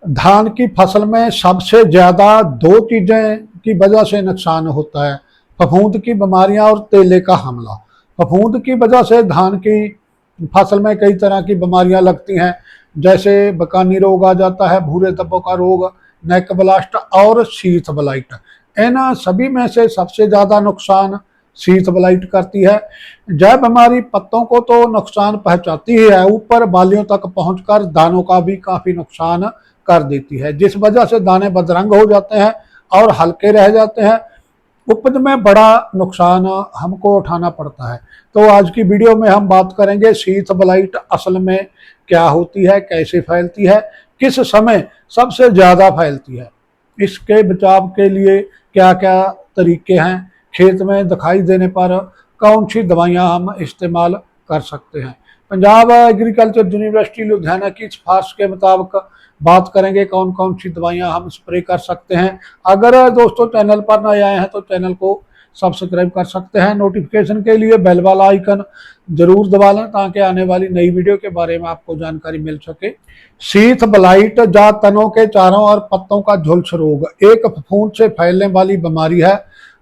धान की फसल में सबसे ज्यादा दो चीजें की वजह से नुकसान होता है, फफूंद की बीमारियां और तेले का हमला। फफूंद की वजह से धान की फसल में कई तरह की बीमारियां लगती हैं, जैसे बकानी रोग आ जाता है, भूरे धब्बों का रोग, नेक ब्लास्ट और शीथ ब्लाइट। इन सभी में से सबसे ज्यादा नुकसान शीथ ब्लाइट करती है। जय बीमारी पत्तों को तो नुकसान पहुंचाती ही है, ऊपर बालियों तक पहुंचकर दानों का भी काफी नुकसान कर देती है, जिस वजह से दाने बदरंग हो जाते हैं और हल्के रह जाते हैं। उपज में बड़ा नुकसान हमको उठाना पड़ता है। तो आज की वीडियो में हम बात करेंगे शीथ ब्लाइट असल में क्या होती है, कैसे फैलती है, किस समय सबसे ज्यादा फैलती है, इसके बचाव के लिए क्या क्या तरीके हैं, खेत में दिखाई देने पर कौन सी दवाइयां हम इस्तेमाल कर सकते हैं। पंजाब एग्रीकल्चर यूनिवर्सिटी लुधियाना की सिफारिश के मुताबिक बात करेंगे कौन कौन सी दवाइयां हम स्प्रे कर सकते हैं। अगर दोस्तों चैनल पर नए आए हैं तो चैनल को सब्सक्राइब कर सकते हैं, नोटिफिकेशन के लिए बेल वाला आइकन जरूर दबा लें ताकि आने वाली नई वीडियो के बारे में आपको जानकारी मिल सके। शीथ ब्लाइट या तनों के चारों और पत्तों का झुलस रोग एक फफूंद से फैलने वाली बीमारी है।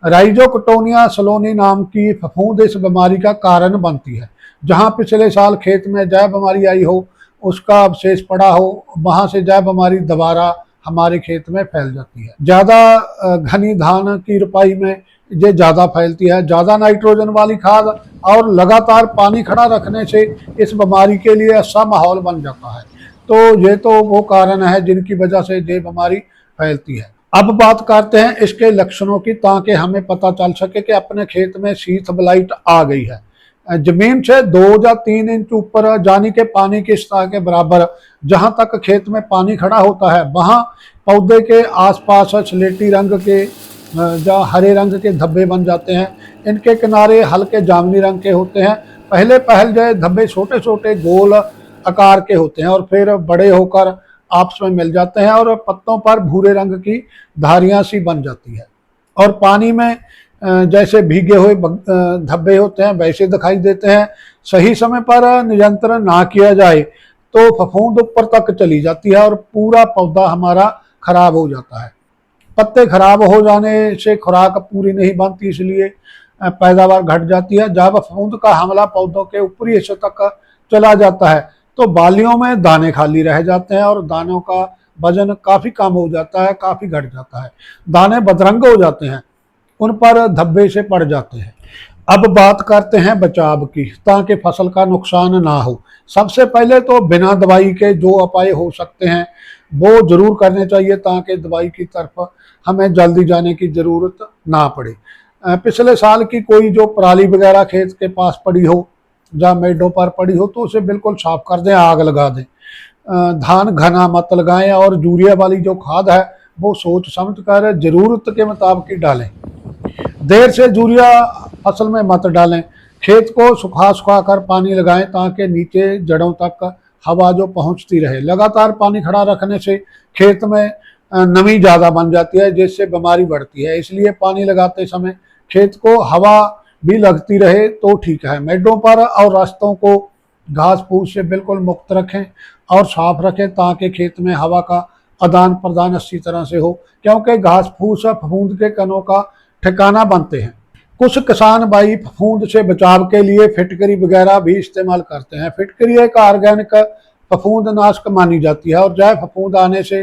राइजोक्टोनिया सलोनी नाम की फफूंद इस बीमारी का कारण बनती है। जहां पिछले साल खेत में जय बीमारी आई हो, उसका अवशेष पड़ा हो, वहां से जय बीमारी दोबारा हमारे खेत में फैल जाती है। ज्यादा घनी धान की रुपाई में ये ज्यादा फैलती है। ज्यादा नाइट्रोजन वाली खाद और लगातार पानी खड़ा रखने से इस बीमारी के लिए अच्छा माहौल बन जाता है। तो ये तो वो कारण है जिनकी वजह से ये बीमारी फैलती है। अब बात करते हैं इसके लक्षणों की, ताकि हमें पता चल सके कि अपने खेत में शीथ ब्लाइट आ गई है। जमीन से 2 या 3 इंच ऊपर यानी कि पानी की सतह के बराबर जहां तक खेत में पानी खड़ा होता है, वहां पौधे के आसपास स्लेटी रंग के या हरे रंग के धब्बे बन जाते हैं। इनके किनारे हल्के जामुनी रंग के होते हैं। पहल जो धब्बे छोटे छोटे गोल आकार के होते हैं और फिर बड़े होकर आपस में मिल जाते हैं और पत्तों पर भूरे रंग की धारियां सी बन जाती है और पानी में जैसे भीगे हुए धब्बे होते हैं वैसे दिखाई देते हैं। सही समय पर नियंत्रण ना किया जाए तो फफूंद ऊपर तक चली जाती है और पूरा पौधा हमारा खराब हो जाता है। पत्ते खराब हो जाने से खुराक पूरी नहीं बनती, इसलिए पैदावार घट जाती है। जब फफूंद का हमला पौधों के ऊपरी हिस्से तक चला जाता है तो बालियों में दाने खाली रह जाते हैं और दानों का वजन काफी कम हो जाता है, काफी घट जाता है। दाने बदरंग हो जाते हैं, उन पर धब्बे से पड़ जाते हैं। अब बात करते हैं बचाव की, ताकि फसल का नुकसान ना हो। सबसे पहले तो बिना दवाई के जो उपाय हो सकते हैं वो जरूर करने चाहिए, ताकि दवाई की तरफ हमें जल्दी जाने की जरूरत ना पड़े। पिछले साल की कोई जो पराली वगैरह खेत के पास पड़ी हो या मेडों पर पड़ी हो तो उसे बिल्कुल साफ कर दें, आग लगा दें। धान घना मत लगाएं और यूरिया वाली जो खाद है वो सोच समझ कर जरूरत के मुताबिक डालें। देर से यूरिया फसल में मत डालें। खेत को सुखा कर पानी लगाएं ताकि नीचे जड़ों तक हवा जो पहुंचती रहे। लगातार पानी खड़ा रखने से खेत में नमी ज़्यादा बन जाती है, जिससे बीमारी बढ़ती है। इसलिए पानी लगाते समय खेत को हवा भी लगती रहे तो ठीक है। मेडों पर और रास्तों को घास फूस से बिल्कुल मुक्त रखें और साफ रखें ताकि खेत में हवा का आदान प्रदान अच्छी तरह से हो, क्योंकि घास फूस फफूंद के कणों का ठिकाना बनते हैं। कुछ किसान भाई फफूंद से बचाव के लिए फिटकरी वगैरह भी इस्तेमाल करते हैं। फिटकरी एक ऑर्गेनिक फफूंद नाशक मानी जाती है और जय फफूंद आने से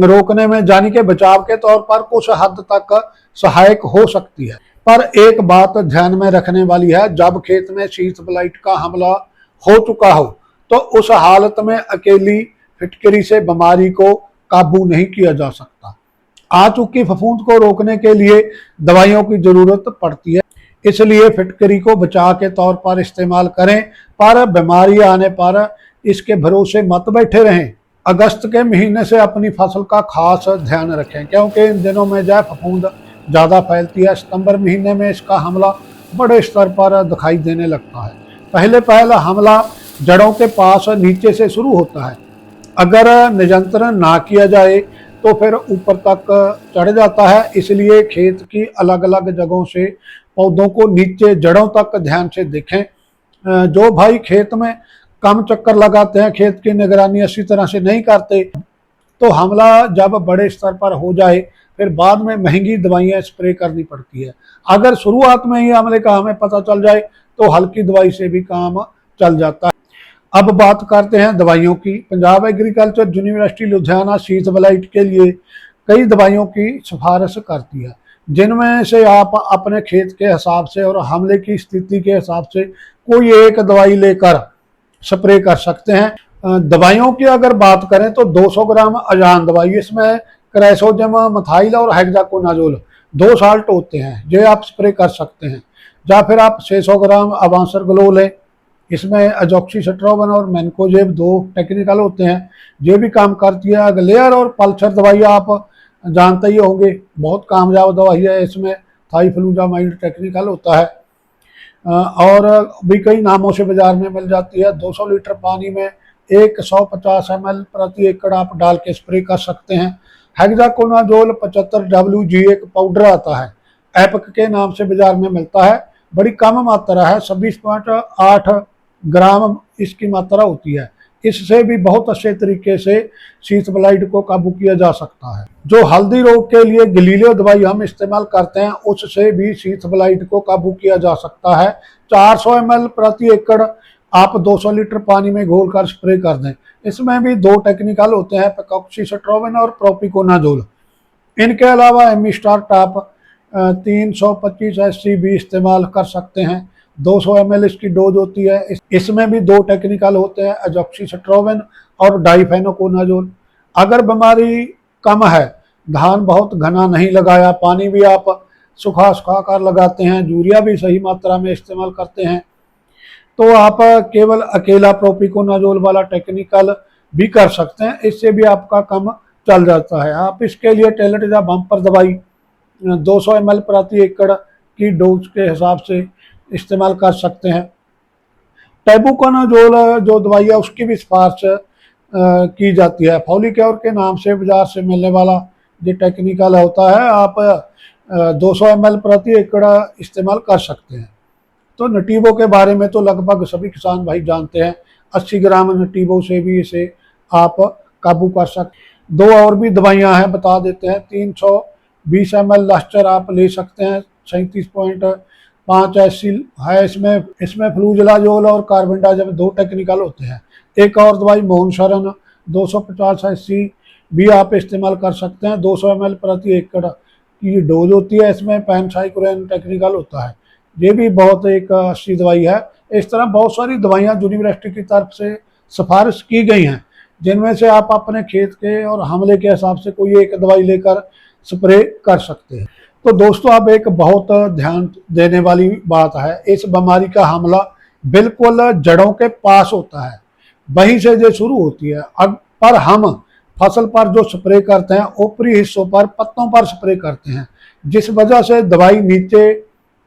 रोकने में यानी कि बचाव के तौर पर कुछ हद तक सहायक हो सकती है। पर एक बात ध्यान में रखने वाली है, जब खेत में शीथ ब्लाइट का हमला हो चुका हो तो उस हालत में अकेली फिटकरी से बीमारी को काबू नहीं किया जा सकता। आ चुकी फफूंद को रोकने के लिए दवाइयों की जरूरत पड़ती है, इसलिए फिटकरी को बचाव के तौर पर इस्तेमाल करें, पर बीमारी आने पर इसके भरोसे मत बैठे रहें। अगस्त के महीने से अपनी फसल का खास ध्यान रखें, क्योंकि इन दिनों में जय फफूंद ज़्यादा फैलती है। सितंबर महीने में इसका हमला बड़े स्तर पर दिखाई देने लगता है। पहला हमला जड़ों के पास नीचे से शुरू होता है। अगर नियंत्रण ना किया जाए तो फिर ऊपर तक चढ़ जाता है। इसलिए खेत की अलग अलग जगहों से पौधों को नीचे जड़ों तक ध्यान से देखें। जो भाई खेत में कम चक्कर लगाते हैं, खेत की निगरानी अच्छी तरह से नहीं करते, तो हमला जब बड़े स्तर पर हो जाए फिर बाद में महंगी दवाइयाँ स्प्रे करनी पड़ती है। अगर शुरुआत में ही हमले का हमें पता चल जाए तो हल्की दवाई से भी काम चल जाता है। अब बात करते हैं दवाइयों की। पंजाब एग्रीकल्चर यूनिवर्सिटी लुधियाना शीत ब्लाइट के लिए कई दवाइयों की सिफारिश करती है, जिनमें से आप अपने खेत के हिसाब से और हमले की स्थिति के हिसाब से कोई एक दवाई लेकर स्प्रे कर सकते हैं। दवाइयों की अगर बात करें तो 200 ग्राम अजान दवाई, इसमें क्राइसोजम मिथाइल और हेक्साकोनाजोल 2 साल्ट होते हैं, ये आप स्प्रे कर सकते हैं। या फिर आप 600 ग्राम अवांसर ग्लो लें, इसमें अजॉक्सीस्ट्रोबिन और मैनकोजेब 2 टेक्निकल होते हैं, ये भी काम करती है। ग्लेयर और पल्सर दवाई आप जानते ही होंगे, बहुत कामयाब दवाई है, इसमें थाइफ्लूजामाइड टेक्निकल होता है और भी कई नामों से बाजार में मिल जाती है। 200 लीटर पानी में 150 ml प्रति एकड़ आप डाल के स्प्रे कर सकते हैं। हेक्साकोनाजोल 75 WG एक पाउडर आता है, एपक के नाम से बाजार में मिलता है, बड़ी कम मात्रा है, 26.8 ग्राम इसकी मात्रा होती है। इससे भी बहुत अच्छे तरीके से शीत ब्लाइट को काबू किया जा सकता है। जो हल्दी रोग के लिए गलीलियो दवाई हम इस्तेमाल करते हैं, उससे भी शीत ब्लाइट को काबू किया जा सकता है। 400 ml प्रति एकड़ आप 200 लीटर पानी में घोलकर स्प्रे कर दें। इसमें भी 2 टेक्निकल होते हैं, पेकॉक्सीस्ट्रोबिन और प्रोपिकोनाजोल। इनके अलावा एमिस्टार टॉप 325 SC भी इस्तेमाल कर सकते हैं। 200 ml इसकी डोज होती है। इसमें भी 2 टेक्निकल होते हैं, अजॉक्सीस्ट्रोबिन और डाइफेनोकोनाजोल। अगर बीमारी कम है, धान बहुत घना नहीं लगाया, पानी भी आप सुखा सुखा कर लगाते हैं, यूरिया भी सही मात्रा में इस्तेमाल करते हैं, तो आप केवल अकेला प्रोपिकोनाजोल वाला टेक्निकल भी कर सकते हैं, इससे भी आपका काम चल जाता है। आप इसके लिए टेलेट या बम्पर दवाई 200 ml प्रति एकड़ की डोज के हिसाब से इस्तेमाल कर सकते हैं। टेबुकोनाजोल जो दवाई है उसकी भी सिफारिश की जाती है। फॉलिक्योर के नाम से बाजार से मिलने वाला जो टेक्निकल होता है, आप 200 ml प्रति एकड़ इस्तेमाल कर सकते हैं। तो नटीबो के बारे में तो लगभग सभी किसान भाई जानते हैं, 80 ग्राम नटीबो से भी इसे आप काबू कर सकते। 2 और भी दवाइयां हैं, बता देते हैं। 320 ml लस्टर आप ले सकते हैं, 37.5 SC है। इसमें फ्लूजलाजोल और कार्बेंडाजिम 2 टेक्निकल होते हैं। एक और दवाई मोनशरन 250 SC भी आप इस्तेमाल कर सकते हैं, 200 ml प्रति एकड़ की डोज होती है। इसमें पेनसाइक्लोराइन टेक्निकल होता है, ये भी बहुत एक अच्छी दवाई है। इस तरह बहुत सारी दवाइयाँ यूनिवर्सिटी की तरफ से सिफारिश की गई हैं, जिनमें से आप अपने खेत के और हमले के हिसाब से कोई एक दवाई लेकर स्प्रे कर सकते हैं। तो दोस्तों, अब एक बहुत ध्यान देने वाली बात है, इस बीमारी का हमला बिल्कुल जड़ों के पास होता है, वहीं से जो शुरू होती है। अब पर हम फसल पर जो स्प्रे करते हैं, ऊपरी हिस्सों पर, पत्तों पर स्प्रे करते हैं, जिस वजह से दवाई नीचे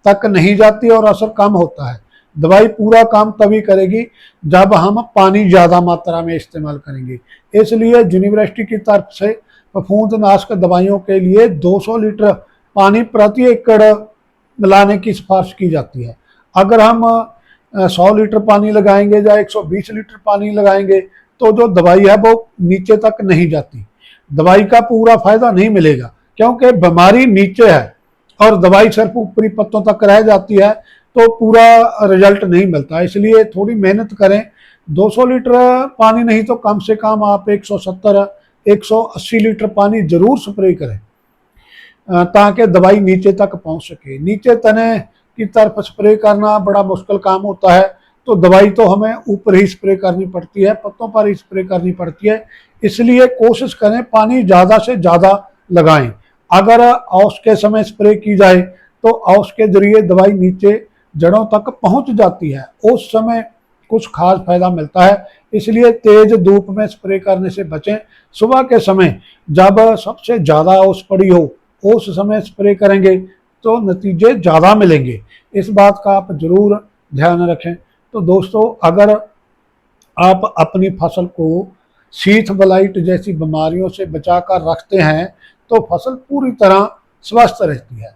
तक नहीं जाती और असर कम होता है। दवाई पूरा काम तभी करेगी जब हम पानी ज़्यादा मात्रा में इस्तेमाल करेंगे। इसलिए यूनिवर्सिटी की तरफ से फफूंदनाशक दवाइयों के लिए 200 लीटर पानी प्रति एकड़ मिलाने की सिफारिश की जाती है। अगर हम 100 लीटर पानी लगाएंगे या 120 लीटर पानी लगाएंगे तो जो दवाई है वो नीचे तक नहीं जाती, दवाई का पूरा फायदा नहीं मिलेगा, क्योंकि बीमारी नीचे है और दवाई सिर्फ ऊपरी पत्तों तक रह जाती है, तो पूरा रिजल्ट नहीं मिलता। इसलिए थोड़ी मेहनत करें। 200 लीटर पानी नहीं तो कम से कम आप 170-180 लीटर पानी जरूर स्प्रे करें, ताकि दवाई नीचे तक पहुंच सके। नीचे तने की तरफ स्प्रे करना बड़ा मुश्किल काम होता है, तो दवाई तो हमें ऊपर ही स्प्रे करनी पड़ती है, पत्तों पर ही स्प्रे करनी पड़ती है। इसलिए कोशिश करें पानी ज़्यादा से ज़्यादा लगाएं। अगर औस के समय स्प्रे की जाए तो औस के जरिए दवाई नीचे जड़ों तक पहुंच जाती है, उस समय कुछ खास फायदा मिलता है। इसलिए तेज धूप में स्प्रे करने से बचें। सुबह के समय जब सबसे ज़्यादा ओस पड़ी हो, उस समय स्प्रे करेंगे तो नतीजे ज़्यादा मिलेंगे। इस बात का आप जरूर ध्यान रखें। तो दोस्तों, अगर आप अपनी फसल को शीत ब्लाइट जैसी बीमारियों से बचा कर रखते हैं तो फसल पूरी तरह स्वस्थ रहती है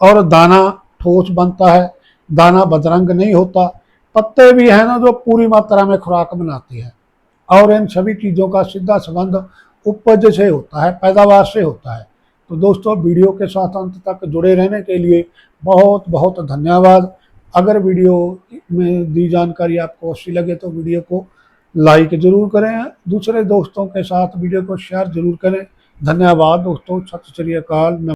और दाना ठोस बनता है, दाना बदरंग नहीं होता। पत्ते भी हैं ना जो पूरी मात्रा में खुराक बनाती है, और इन सभी चीज़ों का सीधा संबंध उपज से होता है, पैदावार से होता है। तो दोस्तों वीडियो के साथ अंत तक जुड़े रहने के लिए बहुत बहुत धन्यवाद। अगर वीडियो में दी जानकारी आपको अच्छी लगे तो वीडियो को लाइक जरूर करें, दूसरे दोस्तों के साथ वीडियो को शेयर जरूर करें। धन्यवाद दोस्तों, सत श्री अकाल।